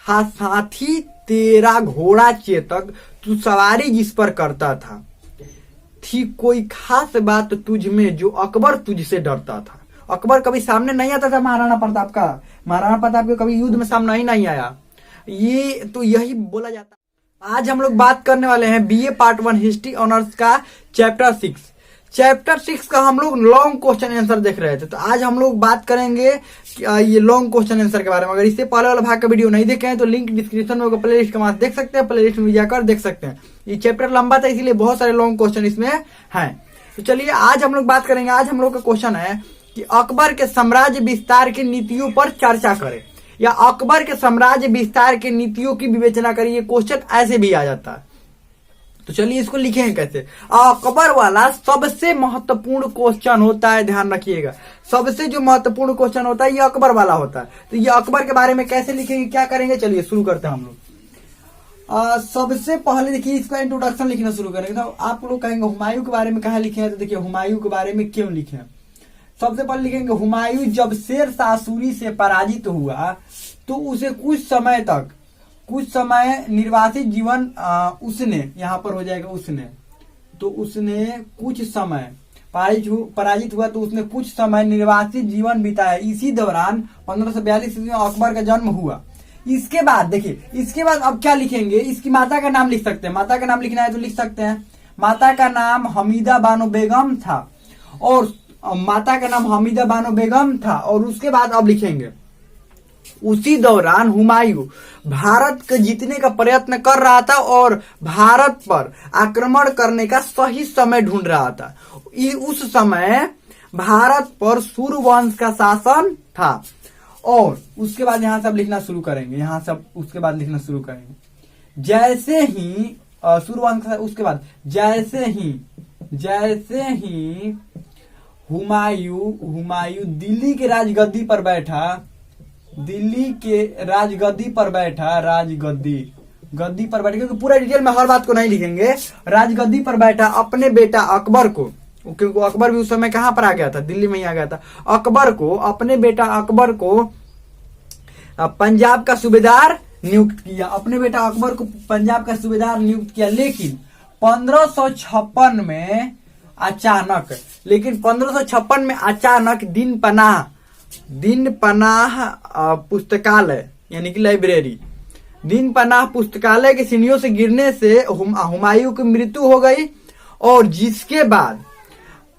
साथी तेरा घोड़ा चेतक, तू सवारी जिस पर करता था। थी कोई खास बात तुझ में जो अकबर तुझसे डरता था। अकबर कभी सामने नहीं आता था महाराणा प्रताप का, महाराणा प्रताप के कभी युद्ध में सामने ही नहीं आया। ये तो यही बोला जाता। आज हम लोग बात करने वाले हैं बीए पार्ट 1 हिस्ट्री ऑनर्स का चैप्टर 6। चैप्टर 6 का हम लोग लॉन्ग क्वेश्चन आंसर देख रहे थे, तो आज हम लोग बात करेंगे ये लॉन्ग क्वेश्चन आंसर के बारे में। अगर इससे पहले वाला भाग का वीडियो नहीं देखे हैं तो लिंक डिस्क्रिप्शन में प्ले लिस्ट के माध्यम देख सकते हैं, प्ले लिस्ट में जाकर देख सकते हैं। ये चैप्टर लंबा था इसीलिए बहुत सारे लॉन्ग क्वेश्चन इसमें हैं। तो चलिए आज हम लोग बात करेंगे। आज हम लोग का क्वेश्चन है कि अकबर के साम्राज्य विस्तार की नीतियों पर चर्चा करें, या अकबर के साम्राज्य विस्तार की नीतियों की विवेचना करें। ये क्वेश्चन ऐसे भी आ जाता है। तो चलिए इसको लिखेंगे कैसे। अकबर वाला सबसे महत्वपूर्ण क्वेश्चन होता है, ध्यान रखिएगा। सबसे जो महत्वपूर्ण क्वेश्चन होता है ये अकबर वाला होता है। तो ये अकबर के बारे में कैसे लिखेंगे, क्या करेंगे, चलिए शुरू करते हैं हम लोग। सबसे पहले देखिए इसका इंट्रोडक्शन लिखना शुरू करेंगे। तो आप लोग कहेंगे हुमायूं के बारे में कहा लिखे हैं, तो देखिए हुमायूं के बारे में क्यों लिखे हैं। सबसे पहले लिखेंगे हुमायूं जब शेर शाह सूरी से पराजित हुआ तो उसे कुछ समय निर्वासित जीवन उसने, यहां पर हो जाएगा उसने, तो उसने कुछ समय पराजित हुआ तो उसने कुछ समय निर्वासित जीवन बिताया। इसी दौरान 1542 ईस्वी में अकबर का जन्म हुआ। इसके बाद देखिए, इसके बाद अब क्या लिखेंगे, इसकी माता का नाम लिख सकते हैं। माता का नाम लिखना है तो लिख सकते हैं। माता का नाम हमीदा बानो बेगम था, और माता का नाम हमीदा बानो बेगम था। और उसके बाद अब लिखेंगे उसी दौरान हुमायूं भारत को जीतने का प्रयत्न कर रहा था और भारत पर आक्रमण करने का सही समय ढूंढ रहा था। उस समय भारत पर सूर्यवंश का शासन था। और उसके बाद यहां सब लिखना शुरू करेंगे, यहां सब उसके बाद लिखना शुरू करेंगे। जैसे ही सूर्यवंश का, उसके बाद जैसे ही हुमायूं दिल्ली के राजगद्दी पर बैठा, गद्दी पर क्योंकि पूरा डिटेल में हर बात को नहीं लिखेंगे। राजगद्दी पर बैठा अपने बेटा अकबर को, क्योंकि अकबर भी उस समय कहां पर आ गया था, दिल्ली में ही आ गया था। अपने बेटा अकबर को पंजाब का सूबेदार नियुक्त किया। अपने बेटा अकबर को पंजाब का सूबेदार नियुक्त किया। लेकिन 1556 में अचानक दिन पनाह पुस्तकालय यानी कि लाइब्रेरी, दिन पनाह पुस्तकालय के सीढ़ियों से गिरने से हुमायूं की मृत्यु हो गई। और जिसके बाद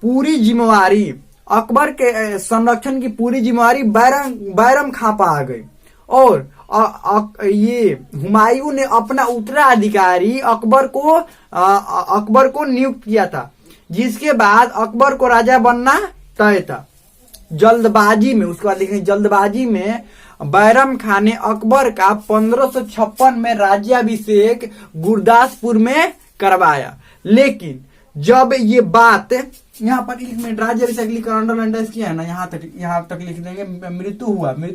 पूरी जिम्मेवारी अकबर के संरक्षण की पूरी जिम्मेवारी बैरम खां पर आ गई। और ये हुमायूं ने अपना उत्तराधिकारी अकबर को नियुक्त किया था। जिसके बाद अकबर को राजा बनना तय था। जल्दबाजी में, उसके बाद लिखेंगे जल्दबाजी में बैरम खान ने अकबर का 1556 में राज्याभिषेक गुरदासपुर में करवाया। लेकिन जब ये बात, यहाँ पर एक मिनट, राज्याभिषेक लिखकर अंडरलाइन किया है ना, यहाँ तक लिख देंगे। मृत्यु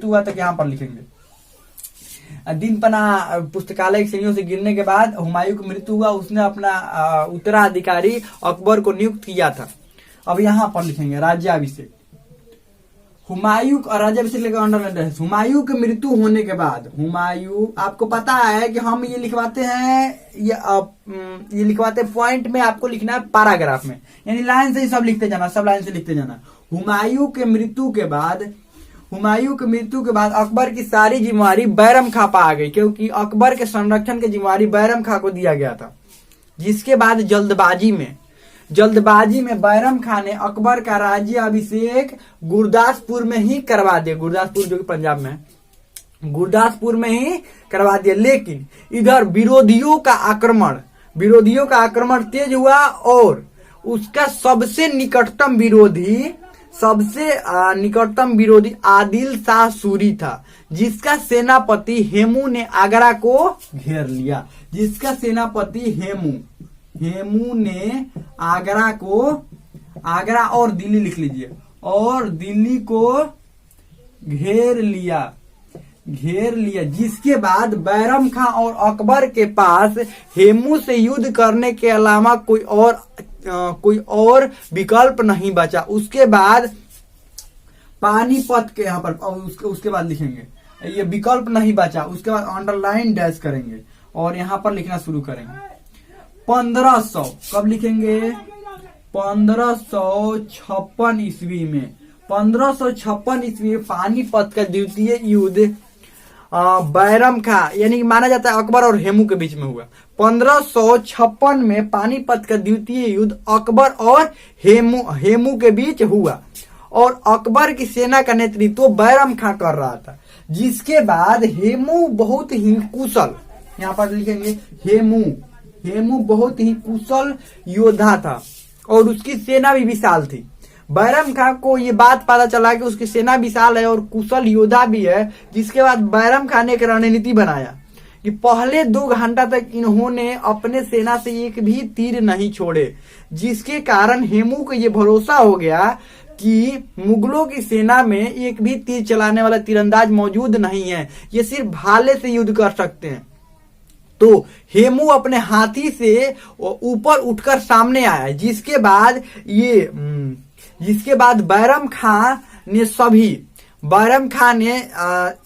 हुआ तक यहाँ पर लिखेंगे। दिन पना पुस्तकालय की सीढ़ियों से गिरने के बाद हुमायूं की मृत्यु हुआ। उसने अपना उत्तराधिकारी अकबर को नियुक्त किया था। अब यहाँ पर लिखेंगे राज्याभिषेक। राज्याभिषेक लेकर अंडरलाइन। हुमायूं की मृत्यु होने के बाद आपको पता है कि हम ये लिखवाते हैं, ये लिखवाते पॉइंट में, आपको लिखना है पैराग्राफ में, यानी लाइन से ही सब लिखते जाना, सब लाइन से लिखते जाना। हुमायूं के मृत्यु के बाद अकबर की सारी जिम्मेवारी बैरम खां पर आ गई, क्योंकि अकबर के संरक्षण की जिम्मेवारी बैरम खां को दिया गया था। जिसके बाद जल्दबाजी में बैरम खान ने अकबर का राज्याभिषेक गुरदासपुर में ही करवा दिया। गुरदासपुर जो कि पंजाब में है, गुरदासपुर में ही करवा दिया। लेकिन इधर विरोधियों का आक्रमण तेज हुआ और उसका सबसे निकटतम विरोधी आदिल शाह सूरी था, जिसका सेनापति हेमू ने आगरा को घेर लिया। हेमू ने आगरा और दिल्ली लिख लीजिए, और दिल्ली को घेर लिया। जिसके बाद बैरम खां और अकबर के पास हेमू से युद्ध करने के अलावा कोई और विकल्प नहीं बचा। उसके बाद पानीपत के यहाँ पर, उसके बाद लिखेंगे ये विकल्प नहीं बचा, उसके बाद अंडरलाइन डैश करेंगे और यहाँ पर लिखना शुरू करेंगे 1500। कब लिखेंगे? 1556 ईस्वी में। 1556 ईस्वी में पानीपत का द्वितीय युद्ध बैरम खां यानी कि माना जाता है अकबर और हेमू के बीच में हुआ। 1556 में पानीपत का द्वितीय युद्ध अकबर और हेमू के बीच हुआ और अकबर की सेना का नेतृत्व बैरम खां कर रहा था, जिसके बाद हेमू बहुत ही कुशल, यहाँ पर लिखेंगे हेमू बहुत ही कुशल योद्धा था और उसकी सेना भी विशाल थी। बैरम खां को ये बात पता चला कि उसकी सेना विशाल है और कुशल योद्धा भी है, जिसके बाद बैरम खां ने एक रणनीति बनाया कि पहले 2 घंटा तक इन्होंने अपने सेना से एक भी तीर नहीं छोड़े, जिसके कारण हेमू को ये भरोसा हो गया कि मुगलों की सेना में एक भी तीर चलाने वाला तीरंदाज मौजूद नहीं है, ये सिर्फ भाले से युद्ध कर सकते हैं। तो हेमू अपने हाथी से ऊपर उठकर सामने आया, जिसके बाद बैरम खां ने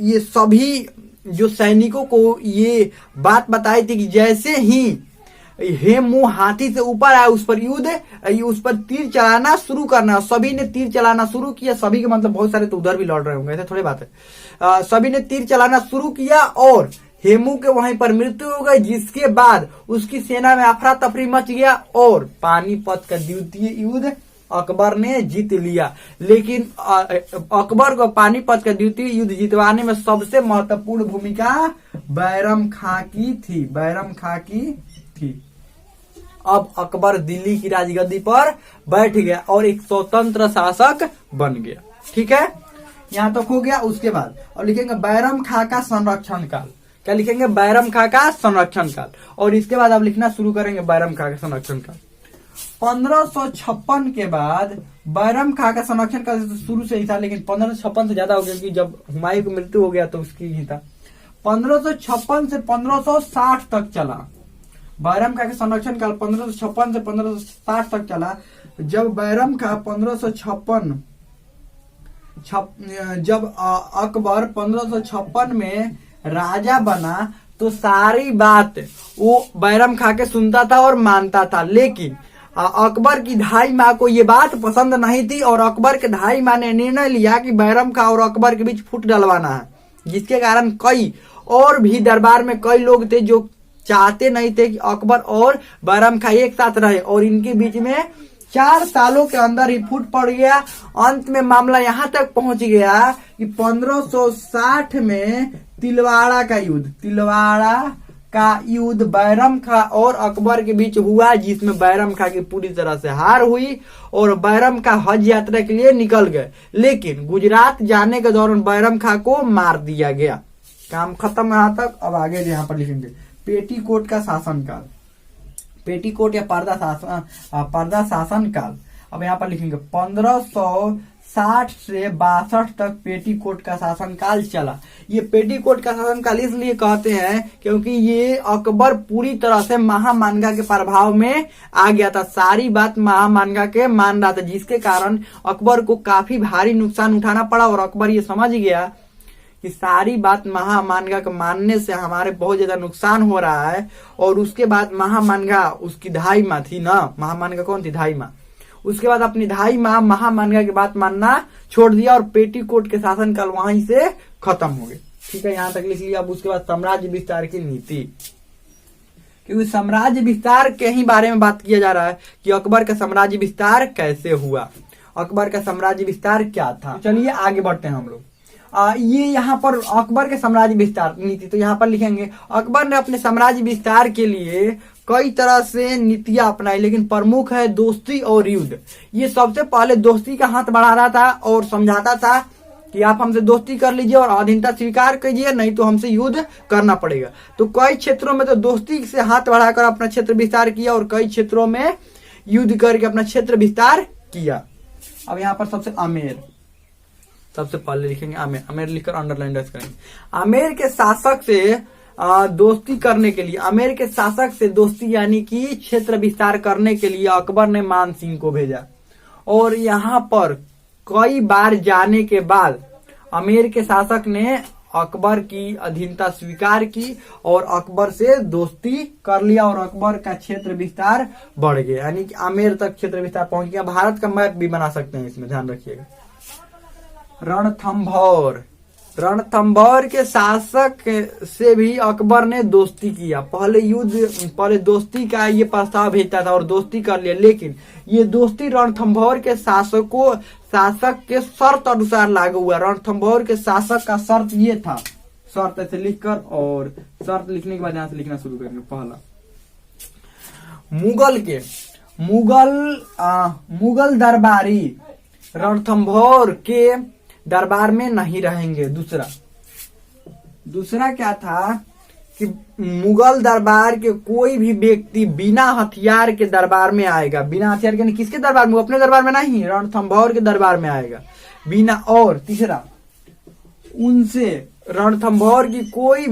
ये सभी जो सैनिकों को ये बात बताई थी कि जैसे ही हेमू हाथी से ऊपर आया उस पर तीर चलाना शुरू करना। सभी ने तीर चलाना शुरू किया, सभी के मतलब बहुत सारे तो उधर भी लड़ रहे होंगे, ऐसे थोड़ी बात है। सभी ने तीर चलाना शुरू किया और हेमू के वहीं पर मृत्यु हो गई, जिसके बाद उसकी सेना में अफरा तफरी मच गया और पानीपत का द्वितीय युद्ध अकबर ने जीत लिया। लेकिन अकबर को पानीपत का द्वितीय युद्ध जितवाने में सबसे महत्वपूर्ण भूमिका बैरम खां की थी। अब अकबर दिल्ली की राजगद्दी पर बैठ गया और एक स्वतंत्र शासक बन गया। ठीक है, यहाँ तक हो गया। उसके बाद और लिखेंगे बैरम खां का संरक्षण काल। क्या लिखेंगे? बैरम खां का संरक्षण काल। और इसके बाद अब लिखना शुरू करेंगे बैरम खां का संरक्षण काल। 1556 के बाद बैरम खां का संरक्षण काल शुरू से ही था, लेकिन 1556 से ज्यादा हो गया क्योंकि जब हुमायूं की मृत्यु हो गया तो उसकी ही था। 1556 से 1560 तक चला बैरम खां का संरक्षण काल। 1556 से 1560 तक चला। जब बैरम खां जब अकबर 1556 में राजा बना तो सारी बात वो बैरम खां के सुनता था और मानता था, लेकिन अकबर की ढाई माँ को ये बात पसंद नहीं थी और अकबर के ढाई माँ ने निर्णय लिया कि बैरम खां और अकबर के बीच फूट डलवाना है, जिसके कारण कई और भी दरबार में कई लोग थे जो चाहते नहीं थे कि अकबर और बैरम खां एक साथ रहे और इनके बीच में 4 सालों के अंदर ही फूट पड़ गया। अंत में मामला यहाँ तक पहुंच गया कि 1560 में तिलवाड़ा का युद्ध बैरम खां और अकबर के बीच हुआ, जिसमें बैरम खां की पूरी तरह से हार हुई और बैरम खां हज यात्रा के लिए निकल गए, लेकिन गुजरात जाने के दौरान बैरम खां को मार दिया गया। काम खत्म यहाँ तक। अब आगे यहाँ पर लिखेंगे पेटीकोट का शासनकाल। पेटीकोट या पर्दा शासन काल। अब यहाँ पर लिखेंगे 1560 से 62 तक पेटीकोट का शासनकाल चला। ये पेटीकोट का शासनकाल इसलिए कहते हैं क्योंकि ये अकबर पूरी तरह से महामानगा के प्रभाव में आ गया था। सारी बात महामानगा के मान रहा था, जिसके कारण अकबर को काफी भारी नुकसान उठाना पड़ा और अकबर ये समझ गया कि सारी बात महामानगा के मानने से हमारे बहुत ज्यादा नुकसान हो रहा है। और उसके बाद महामानगा उसकी ढाई माँ थी ना, महामानगा कौन थी? ढाई माँ। उसके बाद अपनी ढाई माँ महामानगा की बात मानना छोड़ दिया और पेटीकोट के शासनकाल वहीं से खत्म हो गए। ठीक है, यहाँ तक लिख लिया। अब उसके बाद साम्राज्य विस्तार की नीति, क्योंकि साम्राज्य विस्तार के ही बारे में बात किया जा रहा है कि अकबर का साम्राज्य विस्तार कैसे हुआ, अकबर का साम्राज्य विस्तार क्या था। चलिए आगे बढ़ते हैं हम लोग। ये यहाँ पर अकबर के साम्राज्य विस्तार नीति, तो यहाँ पर लिखेंगे अकबर ने अपने साम्राज्य विस्तार के लिए कई तरह से नीतियां अपनाई, लेकिन प्रमुख है दोस्ती और युद्ध। ये सबसे पहले दोस्ती का हाथ बढ़ा रहा था और समझाता था कि आप हमसे दोस्ती कर लीजिए और अधीनता स्वीकार कीजिए, नहीं तो हमसे युद्ध करना पड़ेगा। तो कई क्षेत्रों में तो दोस्ती से हाथ बढ़ाकर अपना क्षेत्र विस्तार किया और कई क्षेत्रों में युद्ध करके अपना क्षेत्र विस्तार किया। अब यहाँ पर सबसे पहले लिखेंगे आमेर लिखकर अंडरलाइन करेंगे। आमेर के शासक से दोस्ती करने के लिए, आमेर के शासक से दोस्ती यानी कि क्षेत्र विस्तार करने के लिए अकबर ने मान सिंह को भेजा और यहाँ पर कई बार जाने के बाद आमेर के शासक ने अकबर की अधीनता स्वीकार की और अकबर से दोस्ती कर लिया और अकबर का क्षेत्र विस्तार बढ़ गया, यानी कि आमेर तक क्षेत्र विस्तार पहुंच गया। भारत का मैप भी बना सकते हैं, इसमें ध्यान रखिएगा। रणथंभौर, रणथंभौर के शासक से भी अकबर ने दोस्ती किया। पहले दोस्ती का ये प्रस्ताव भेजता था और दोस्ती कर लिया, लेकिन ये दोस्ती रणथंभौर के शासक के शर्त अनुसार लागू हुआ। रणथंभौर के शासक का शर्त ये था, शर्त ऐसे लिखकर और शर्त लिखने के बाद यहां से लिखना शुरू करेंगे। पहला, मुगल दरबारी रणथंभौर के दरबार में नहीं रहेंगे। दूसरा क्या था कि मुगल दरबार के कोई भी व्यक्ति बिना हथियार के दरबार में आएगा। बिना हथियार के किसके दरबार में? अपने दरबार में नहीं, रणथंभौर के दरबार में आएगा बिना। और तीसरा, उनसे रणथंभौर की कोई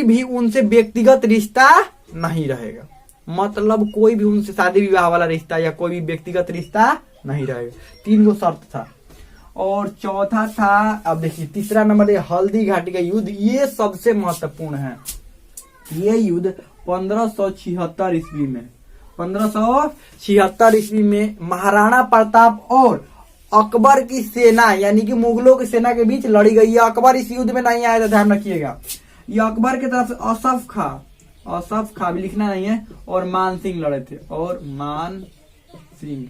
भी उनसे व्यक्तिगत रिश्ता नहीं रहेगा। मतलब कोई भी उनसे शादी विवाह वाला रिश्ता या कोई भी व्यक्तिगत रिश्ता नहीं रहेगा। 3 गो शर्त था। और चौथा था, अब देखिए तीसरा नंबर है हल्दी घाटी का युद्ध। ये सबसे महत्वपूर्ण है। ये युद्ध 1576 ईस्वी में 1576 ईस्वी में महाराणा प्रताप और अकबर की सेना यानी कि मुगलों की सेना के बीच लड़ी गई है। अकबर इस युद्ध में नहीं आया था, ध्यान रखिएगा। ये अकबर की तरफ से असफ खा भी लिखना नहीं है, और मान सिंह लड़े थे, और मान सिंह।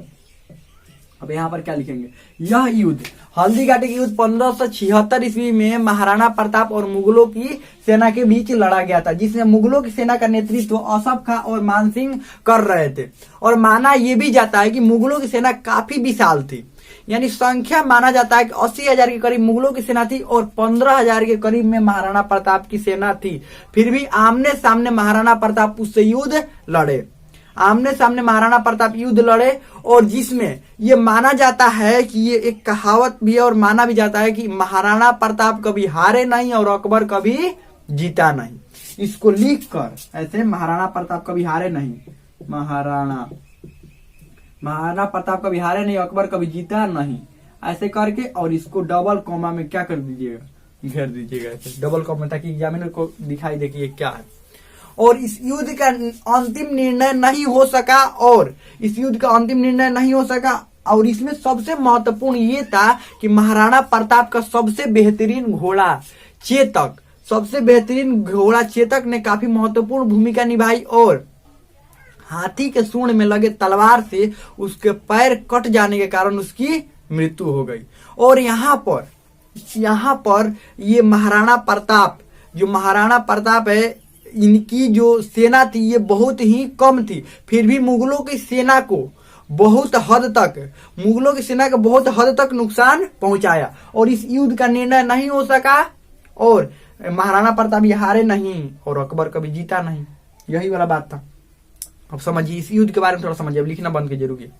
अब यहाँ पर क्या लिखेंगे? यह युद्ध, हल्दी घाटी का युद्ध 1576 ईस्वी में महाराणा प्रताप और मुगलों की सेना के बीच लड़ा गया था, जिसमें मुगलों की सेना का नेतृत्व असफ खां और मान सिंह कर रहे थे। और माना यह भी जाता है कि मुगलों की सेना काफी विशाल थी, यानी संख्या माना जाता है कि 80,000 के करीब मुगलों की सेना थी और 15,000 के करीब में महाराणा प्रताप की सेना थी। फिर भी आमने सामने महाराणा प्रताप उससे युद्ध लड़े, महाराणा प्रताप युद्ध लड़े। और जिसमें ये माना जाता है कि ये एक कहावत भी है और माना भी जाता है कि महाराणा प्रताप कभी हारे नहीं और अकबर कभी जीता नहीं। इसको लिखकर ऐसे, महाराणा प्रताप कभी हारे नहीं, महाराणा प्रताप कभी हारे नहीं, अकबर कभी जीता नहीं, ऐसे करके। और इसको डबल कॉमा में क्या कर दीजिएगा? घेर दीजिएगा ऐसे डबल कॉमा, ताकि एग्जामिनर को दिखाई दे कि ये क्या है। और इस युद्ध का अंतिम निर्णय नहीं हो सका, और इसमें सबसे महत्वपूर्ण ये था कि महाराणा प्रताप का सबसे बेहतरीन घोड़ा चेतक ने काफी महत्वपूर्ण भूमिका निभाई और हाथी के सूंड में लगे तलवार से उसके पैर कट जाने के कारण उसकी मृत्यु हो गई। और यहाँ पर ये महाराणा प्रताप है, इनकी जो सेना थी ये बहुत ही कम थी, फिर भी मुगलों की सेना को बहुत हद तक नुकसान पहुंचाया और इस युद्ध का निर्णय नहीं हो सका और महाराणा प्रताप ये हारे नहीं और अकबर कभी जीता नहीं। यही वाला बात था। अब समझिए इस युद्ध के बारे में थोड़ा समझिए, अब लिखना बंद कीजिए, रुकिए।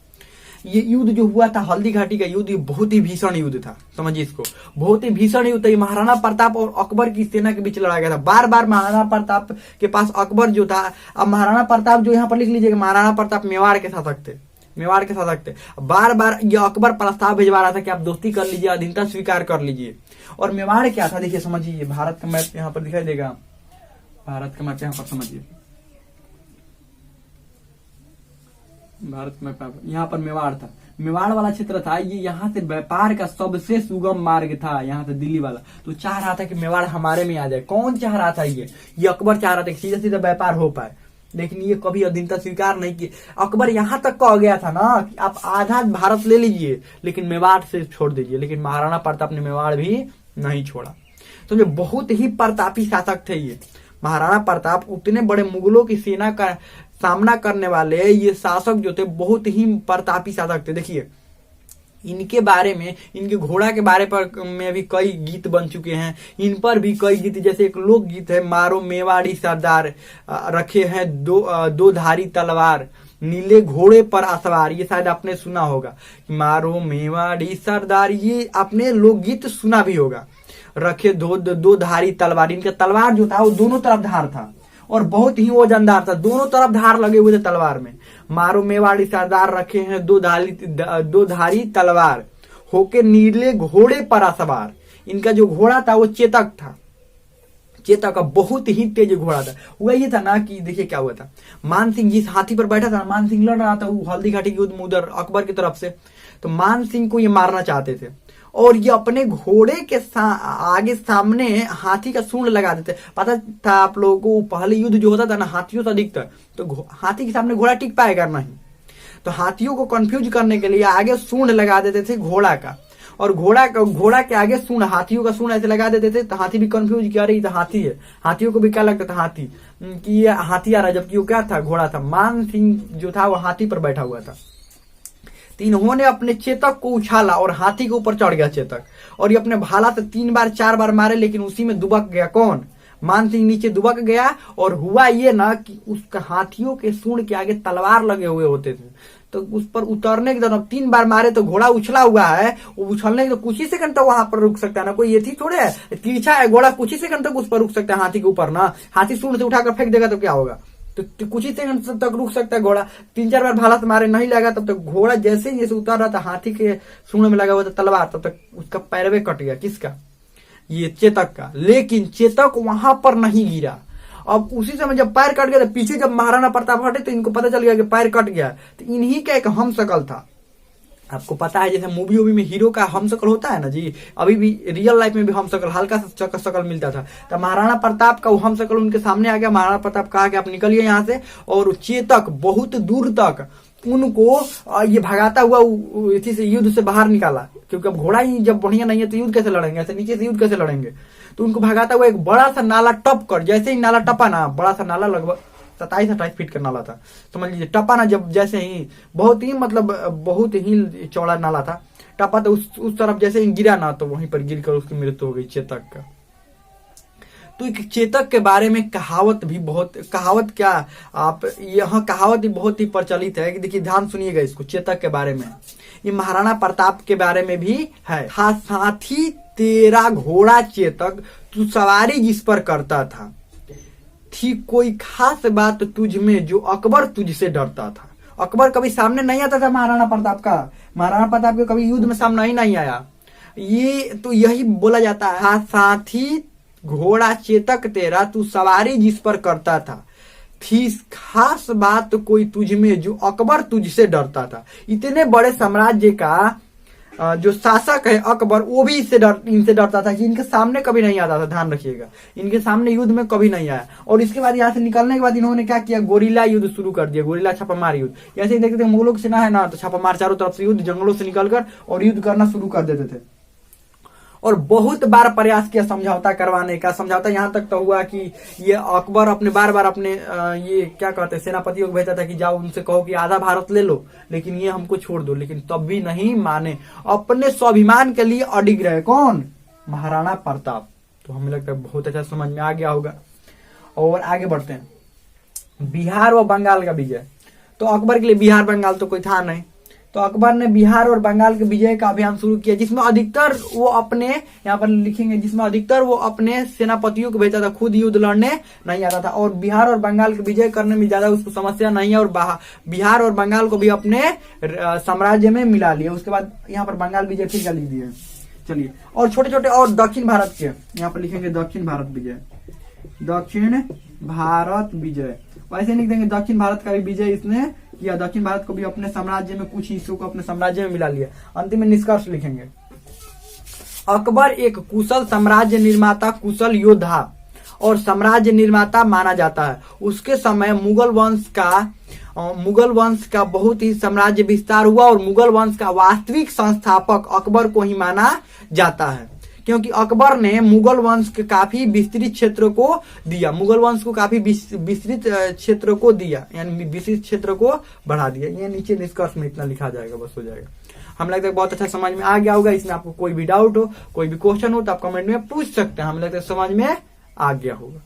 ये युद्ध जो हुआ था हल्दी घाटी का युद्ध, ये बहुत ही भीषण युद्ध था। समझिए इसको, बहुत ही भीषण युद्ध था। महाराणा प्रताप और अकबर की सेना के बीच लड़ा गया था। बार बार महाराणा प्रताप के पास अकबर जो था, अब महाराणा प्रताप जो यहाँ पर लिख लीजिएगा, महाराणा प्रताप मेवाड़ के शासक थे। बार बार ये अकबर प्रस्ताव भिजवा रहा था कि आप दोस्ती कर लीजिए, अधीनता स्वीकार कर लीजिए। और मेवाड़ क्या था देखिए, समझिए, भारत का मैप यहाँ पर दिखाई देगा, भारत का मैप यहाँ पर समझिए, भारत में यहाँ पर मेवाड़ था, मेवाड़ वाला क्षेत्र था। ये यहाँ से व्यापार का सबसे सुगम मार्ग था, यहाँ से दिल्ली वाला। तो चाह रहा था कि मेवाड़ हमारे में आ जाए। कौन चाह रहा था? ये अकबर चाह रहा था कि सीधा सीधा व्यापार हो पाए, लेकिन ये कभी अधीनता स्वीकार नहीं की। अकबर यहाँ तक कह गया था ना कि आप आधा भारत ले लीजिए लेकिन मेवाड़ से छोड़ दीजिए, लेकिन महाराणा प्रताप ने मेवाड़ भी नहीं छोड़ा। तो ये बहुत ही प्रतापी शासक थे। ये महाराणा प्रताप उतने बड़े मुगलों की सेना का सामना करने वाले ये शासक जो थे बहुत ही प्रतापी शासक थे। देखिए इनके बारे में, इनके घोड़ा के बारे पर में भी कई गीत बन चुके हैं। इन पर भी कई गीत, जैसे एक लोक गीत है, मारो मेवाड़ी सरदार, रखे हैं दो धारी तलवार, नीले घोड़े पर असवार। ये शायद आपने सुना होगा, मारो मेवाड़ी सरदार, ये आपने लोकगीत सुना भी होगा। रखे दो धारी तलवार, इनका तलवार जो था वो दोनों तरफ धार था और बहुत ही वजनदार था, दोनों तरफ धार लगे हुए थे तलवार में। मारो मेवाड़ी सरदार, रखे हैं दो धारी तलवार, होके नीले घोड़े पर असवार। इनका जो घोड़ा था वो चेतक था। चेतक का बहुत ही तेज घोड़ा था। हुआ ये था ना कि देखिए क्या हुआ था, मान सिंह जिस हाथी पर बैठा था, मान सिंह लड़ रहा था वो हल्दी घाटी के युद्ध में उधर अकबर की तरफ से। तो मान सिंह को ये मारना चाहते थे और ये अपने घोड़े के आगे सामने हाथी का सूंड लगा देते। पता था आप लोगों को पहले युद्ध जो होता था ना हाथियों से अधिकतर, तो हाथी के सामने घोड़ा टिक पाएगा नहीं, तो हाथियों को कंफ्यूज करने के लिए आगे सूंड लगा देते थे घोड़ा का, और घोड़ा के आगे सूंड, हाथियों का सूंड ऐसे लगा देते थे, तो हाथी भी कंफ्यूज किया, रही तो हाथी है। हाथियों को भी क्या लगता था हाथी कि ये हाथी आ रहा, जबकि वो क्या था, घोड़ा था। मान सिंह जो था वो हाथी पर बैठा हुआ था। तो इन्होंने अपने चेतक को उछाला और हाथी के ऊपर चढ़ गया चेतक, और ये अपने भाला से 3 बार 4 बार मारे, लेकिन उसी में दुबक गया। कौन? मान सिंह नीचे दुबक गया। और हुआ ये ना कि उसका हाथियों के सूंड के आगे तलवार लगे हुए होते थे, तो उस पर उतरने की तरफ 3 बार मारे तो घोड़ा उछला हुआ है, वो उछलने के तो कुछ ही सेकंड तक वहां पर रुक सकता है ना, कोई ये थी थोड़े है, तिरछा है घोड़ा, कुछ ही सेकंड तक उस पर रुक सकता है हाथी के ऊपर ना। हाथी सूंड से उठाकर फेंक देगा तो क्या होगा, तो कुछ ही सेकंड तक रुक सकता है घोड़ा। 3-4 बार भाला से मारे नहीं लगा, तब तक घोड़ा जैसे ही उतर रहा था हाथी के सूंड में लगा हुआ था तलवार, तब तक उसका पैरवे कट गया। किसका? ये चेतक का। लेकिन चेतक वहां पर नहीं गिरा। अब उसी समय जब पैर कट गया, तो पीछे जब महाराणा प्रताप हटे तो इनको पता चल गया कि पैर कट गया। तो इन्हीं का एक हमशक्ल था। आपको पता है जैसे मूवी वूवी में हीरो का हमशक्ल होता है ना जी, अभी भी रियल लाइफ में भी हमशक्ल, हल्का सा शकल मिलता था। तो महाराणा प्रताप का वो हमशक्ल उनके सामने आ गया। महाराणा प्रताप कहा कि आप निकलिए यहाँ से, और चेतक बहुत दूर तक उनको ये भगाता हुआ इसी से युद्ध से बाहर निकाला, क्योंकि अब घोड़ा ही जब बढ़िया नहीं है तो युद्ध कैसे लड़ेंगे, ऐसे नीचे से युद्ध कैसे लड़ेंगे। तो उनको भगाता हुआ एक बड़ा सा नाला टप कर, जैसे ही नाला टपा ना, बड़ा सा नाला लगभग 27-28 फीट का नाला था, समझ लीजिए। टपा ना जब, जैसे ही बहुत ही चौड़ा नाला था, टपा तो उस तरफ जैसे ही गिरा ना, तो वहीं पर गिरकर उसकी मृत्यु हो गई चेतक का। तो एक चेतक के बारे में कहावत क्या, आप यहाँ कहावत भी बहुत ही प्रचलित है कि देखिए ध्यान सुनिएगा इसको। चेतक के बारे में, ये महाराणा प्रताप के बारे में भी है। साथी तेरा घोड़ा चेतक, तू सवारी जिस पर करता था, थी कोई खास बात तुझ में जो अकबर तुझसे डरता था। अकबर कभी सामने नहीं आता था महाराणा प्रताप का, महाराणा प्रताप के कभी युद्ध में सामने ही नहीं आया। ये तो यही बोला जाता है, साथी घोड़ा चेतक तेरा, तू सवारी जिस पर करता था, थी खास बात कोई तुझ में जो अकबर तुझसे डरता था। इतने बड़े साम्राज्य का जो शासक है अकबर, वो भी इनसे डरता था कि इनके सामने कभी नहीं आता था। ध्यान रखिएगा, इनके सामने युद्ध में कभी नहीं आया। और इसके बाद यहाँ से निकलने के बाद इन्होंने क्या किया, गोरिल्ला युद्ध शुरू कर दिया, गोरिल्ला छापामार युद्ध। ऐसे ही देखते थे मुगलों की सेना है ना, तो छापामार चारों तरफ से युद्ध, जंगलों से निकलकर और युद्ध करना शुरू कर देते थे। और बहुत बार प्रयास किया समझौता करवाने का। समझौता यहाँ तक तो हुआ कि ये अकबर अपने बार अपने ये क्या कहते हैं सेनापतियों को भेजता था कि जाओ उनसे कहो कि आधा भारत ले लो, लेकिन ये हमको छोड़ दो, लेकिन तब भी नहीं माने, अपने स्वाभिमान के लिए अडिग रहे। कौन? महाराणा प्रताप। तो हमें लगता है बहुत अच्छा समझ में आ गया होगा। और आगे बढ़ते हैं। बिहार और बंगाल का विजय। तो अकबर के लिए बिहार बंगाल तो कोई था नहीं, तो अकबर ने बिहार और बंगाल के विजय का अभियान शुरू किया, जिसमें अधिकतर वो अपने, यहाँ पर लिखेंगे, जिसमें अधिकतर वो अपने सेनापतियों को भेजा था, खुद युद्ध लड़ने नहीं आता था। और बिहार और बंगाल के विजय करने में ज्यादा उसको समस्या नहीं है, और बिहार और बंगाल को भी अपने साम्राज्य में मिला लिया। उसके बाद यहाँ पर बंगाल विजय फिर का लिख दिए। चलिए, और छोटे छोटे और दक्षिण भारत के यहाँ पर लिखेंगे दक्षिण भारत विजय, दक्षिण भारत विजय, वैसे लिख देंगे दक्षिण भारत का भी विजय इसने किया। दक्षिण भारत को भी अपने साम्राज्य में, कुछ हिस्सों को अपने साम्राज्य में मिला लिया। अंतिम में निष्कर्ष लिखेंगे, अकबर एक कुशल साम्राज्य निर्माता, कुशल योद्धा और साम्राज्य निर्माता माना जाता है। उसके समय मुगल वंश का बहुत ही साम्राज्य विस्तार हुआ, और मुगल वंश का वास्तविक संस्थापक अकबर को ही माना जाता है, क्योंकि अकबर ने मुगल वंश के काफी विस्तृत क्षेत्र को दिया, मुगल वंश को काफी विस्तृत क्षेत्र को दिया, यानी विस्तृत क्षेत्र को बढ़ा दिया। ये नीचे निष्कर्ष में इतना लिखा जाएगा, बस हो जाएगा। हमें लगता है बहुत अच्छा समझ में आ गया होगा। इसमें आपको कोई भी डाउट हो, कोई भी क्वेश्चन हो तो आप कमेंट में पूछ सकते हैं। हमें लगता है समझ में आ गया होगा।